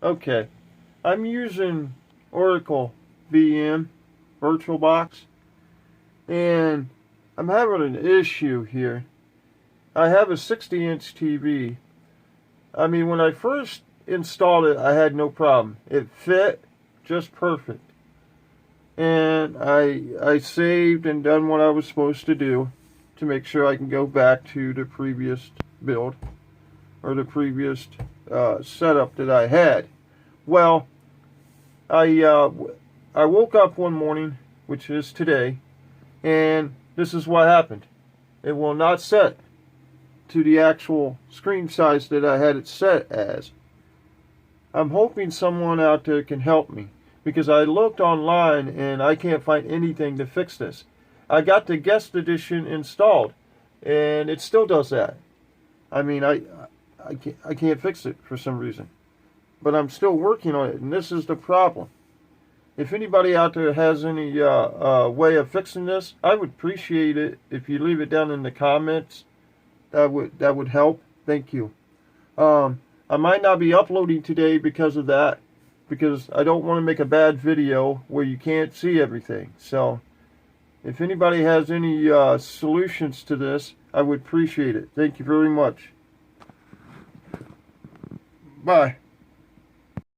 Okay, I'm using Oracle VM, VirtualBox, and I'm having an issue here. I have a 60-inch TV. I mean, when I first installed it, I had no problem. It fit just perfect. And I saved and done what I was supposed to do to make sure I can go back to the previous build or the previous setup that I had. Well, I woke up one morning, which is today, and this is what happened. It will not set to the actual screen size that I had it set as. I'm hoping someone out there can help me, because I looked online and I can't find anything to fix this. I got the guest edition installed, and it still does that. I mean, I can't fix it for some reason. But I'm still working on it, and this is the problem. If anybody out there has any way of fixing this, I would appreciate it if you leave it down in the comments. That would help. Thank you. I might not be uploading today because of that, because I don't want to make a bad video where you can't see everything. So, if anybody has any solutions to this, I would appreciate it. Thank you very much. Bye.